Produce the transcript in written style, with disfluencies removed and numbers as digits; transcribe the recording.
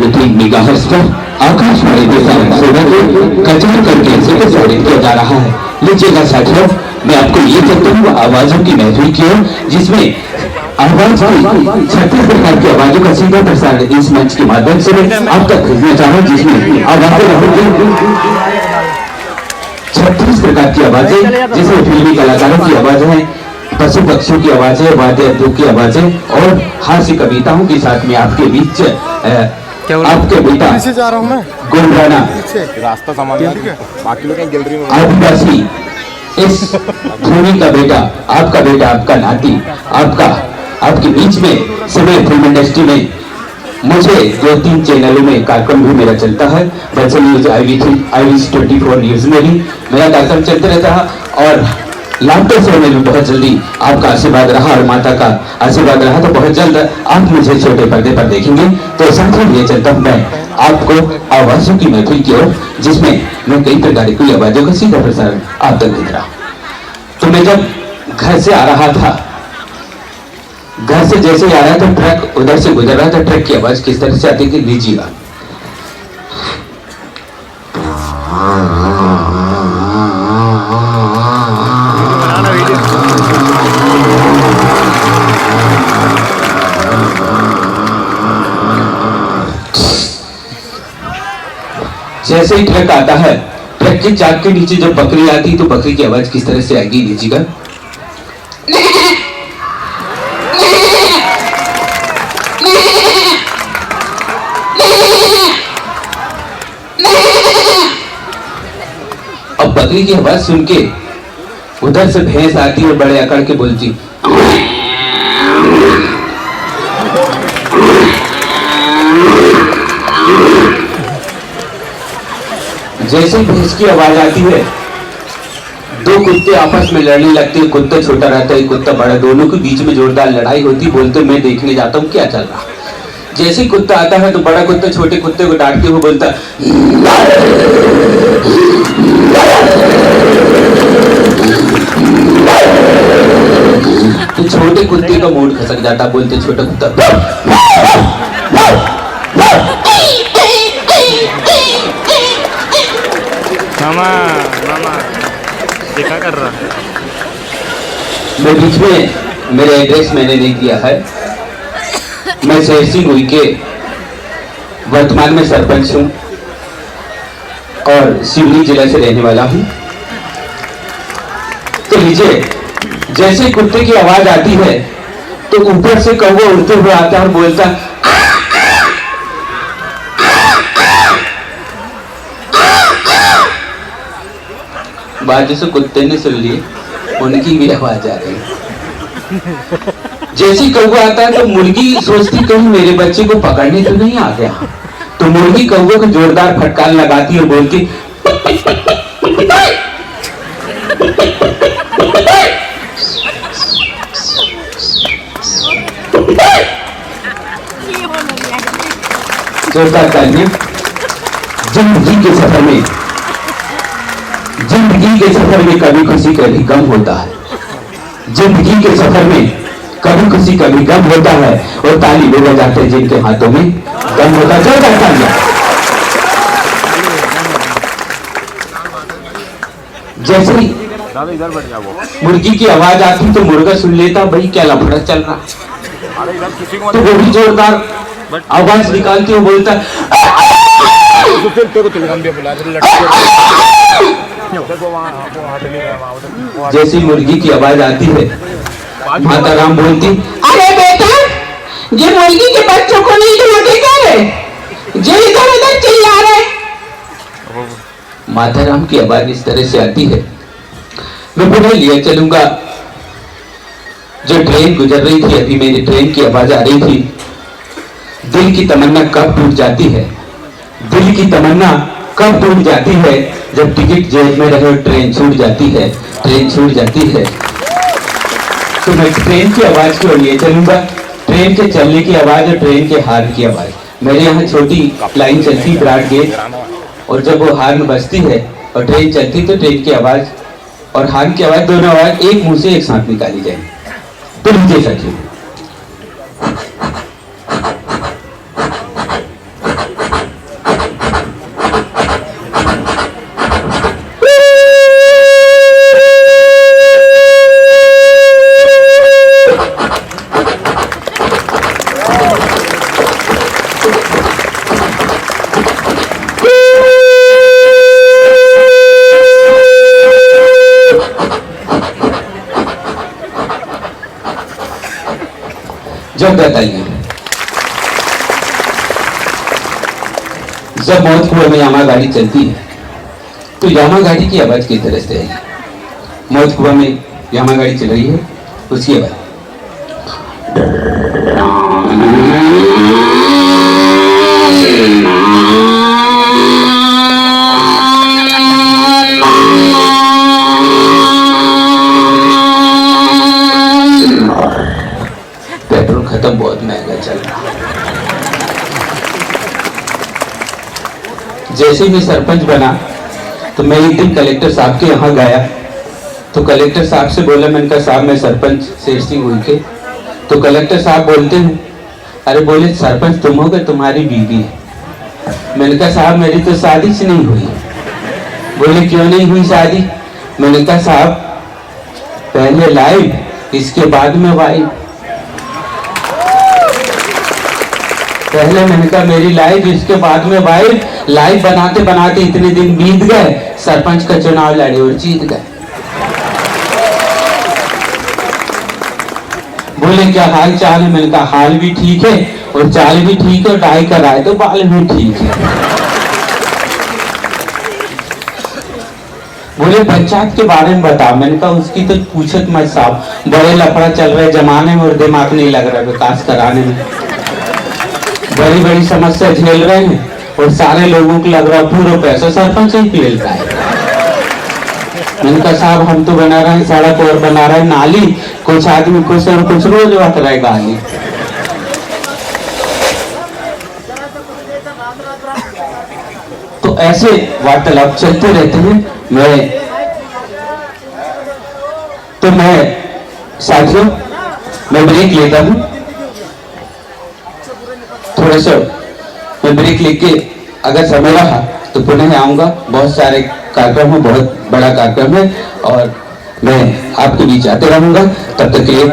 मीठी निगाहों पर आकाशवाणी के साथ सेवा को कचरा करके से प्रसारित किया जा रहा है। लीजिएगा साथियों, मैं आपको ये कहता हूँ आवाजों की महफिल की ओर, जिसमें आवाज की 36 प्रकार की आवाजों का सीधा प्रसारण इस मंच के माध्यम से आप तक भेजना चाहूँ, जिसमें आवाजें रहेंगी 36 प्रकार की आवाजें, जिसमें फिल्मी कलाकारों की आवाजें हैं, पशु पक्षियों की आवाजें, वाद्य यंत्रों की आवाजें और हास्य कविताओं के साथ में आपके बीच आपके बेटा गुलराना रास्ता सामान बाकी लोग गैलरी में आदिवासी इस भूमि का बेटा, आपका नाती, आपके बीच में समय फिल्म इंडस्ट्री में मुझे 2-3 चैनलों में कार्यक्रम भी मेरा चलता है। बच्चे न्यूज, IVC 24 न्यूज में भी मेरा कार्यक्रम चलते रहता है और लाफ्टर शो में भी बहुत जल्दी आपका आशीर्वाद रहा और माता का आशीर्वाद रहा तो बहुत जल्द आप मुझे छोटे पर्दे पर देखेंगे। तो साथ ही ये चलता हूँ मैं आपको आवाजों की महफिल की ओर, जिसमें मैं कई प्रकार की आवाजों का सीधा प्रसारण आप तक भेज रहा हूँ। तो मैं जब घर से आ रहा था, घर से जैसे आ रहा था, ट्रक उधर से गुजर रहा था, ट्रक की आवाज किस तरह से आती थी लीजिएगा। जैसे ही ट्रक आता है, ट्रक के चाक के नीचे जब बकरी आती है तो बकरी की आवाज किस तरह से आएगी लीजिएगा। अब बकरी की आवाज सुन के उधर से भैंस आती और बड़े अकड़ के बोलती, जैसे भैंस की आवाज आती है, दो कुत्ते आपस में लड़ने लगते हैं। कुत्ता छोटा रहता है, कुत्ता बड़ा, दोनों के बीच में जोरदार लड़ाई होती। बोलते मैं देखने जाता हूँ क्या चल रहा। जैसे ही कुत्ता आता है तो बड़ा कुत्ता छोटे कुत्ते को डांटते हुए बोलता, तो छोटे कुत्ते का मूड खसक जाता। बोलते छोटा कुत्ता, मामा देखा कर रहा है। मैं बीच में मेरे एड्रेस मैंने नहीं दिया है। मैं शेर सिंह हुई के वर्तमान में सरपंच हूँ और सिवनी जिला से रहने वाला हूँ। तो लीजिए, जैसे कुत्ते की आवाज आती है तो ऊपर से कौवा उड़ते हुए आता है और बोलता, बात जैसे कुत्ते ने सुन ली, उनकी भी आवाज आ रही। जैसे कौवा आता है तो मुर्गी सोचती कहीं मेरे बच्चे को पकड़ने तो नहीं आ गया, तो मुर्गी कौवे को जोरदार फटकार लगाती और बोलती, जोरदार तालियां। जिंदगी के सफर में कभी खुशी कभी गम होता है। जिंदगी के सफर में कभी खुशी कभी गम होता है और ताली वो बजाते हैं जिनके हाथों में गम होता है। जोरदार तालियां। जैसे ही मुर्गी की आवाज आती तो मुर्गा सुन लेता, भाई क्या लफड़ा चल रहा, तो वो भी जोरदार आवाज निकालती हुआ बोलता, जैसी मुर्गी की आवाज आती है माता राम बोलती, अरे बेटा, ये मुर्गी के बच्चों को नहीं ढूंढे करे, जो इधर उधर चिल्ला रहे। माता राम की आवाज इस तरह से आती है। मैं पुनः लिए चलूंगा। जो ट्रेन गुजर रही थी, अभी मेरी ट्रेन की आवाज आ रही थी। दिल की तमन्ना कब टूट जाती है, दिल की तमन्ना कब टूट जाती है, जब टिकट जेब में रहे और ट्रेन छूट जाती है, ट्रेन छूट जाती है। तो मैं ट्रेन की आवाज की ओर लिए चलूंगा। ट्रेन के चलने की आवाज और ट्रेन के हार्न की आवाज। मेरे यहाँ छोटी लाइन चलती ब्रॉड गेज, और जब वो हार्न बजती है और ट्रेन चलती तो ट्रेन की आवाज और हार्न की आवाज, दोनों आवाज एक मुंह से एक साथ निकाली जाए। तो लीजिए साथियों, जब बताइए, जब मौत कुएं में यामा गाड़ी चलती है तो यामा गाड़ी की आवाज किस तरह से है? मौत कुएं में यामा गाड़ी चल रही है, उसकी आवाज पेट्रोल खत्म, बहुत महंगा चल रहा। जैसे मैं सरपंच बना तो मैं एक दिन कलेक्टर साहब के यहाँ गया, तो कलेक्टर साहब से बोला, मैंने कहा साहब मैं सरपंच शेर सिंह हुई के। तो कलेक्टर साहब बोलते हैं, अरे बोले सरपंच तुम हो गए, तुम्हारी बीवी है। मैंने कहा साहब मेरी तो शादी से नहीं हुई। बोले क्यों नहीं हुई शादी? मैंने कहा साहब पहले लाइव, इसके बाद में वाइफ। पहले मैंने कहा मेरी लाइफ, इसके बाद में वाइफ। लाइफ बनाते बनाते इतने दिन बीत गए, सरपंच का चुनाव लड़े और जीत गए। बोले क्या हाल चाल है? मैंने कहा हाल भी ठीक है और चाल भी ठीक है और डाई कराए तो बाल भी ठीक है। बोले पंचायत के बारे में बताओ। मैंने कहा उसकी तो पूछत मत साहब, बड़े लफड़ा चल रहे जमाने में और दिमाग नहीं लग रहा विकास कराने में। बड़ी बड़ी समस्या झेल रहे हैं और सारे लोगों को लग रहा पूरा पैसा सरपंच ही ले रहा है। मैंने कहा साहब हम तो बना रहे हैं सड़क और बना रहे हैं नाली, कुछ आदमी कुछ और कुछ रोज बात रहे गाली। तो ऐसे वार्तालाप चलते रहते हैं। मैं साथियों मैं ब्रेक लेता हूं, थोड़ा सा मैं ब्रेक लेके अगर समय रहा तो पुनः आऊंगा। बहुत सारे कार्यक्रम है, बहुत बड़ा कार्यक्रम है और मैं आपके बीच आते रहूंगा। तब तक के लिए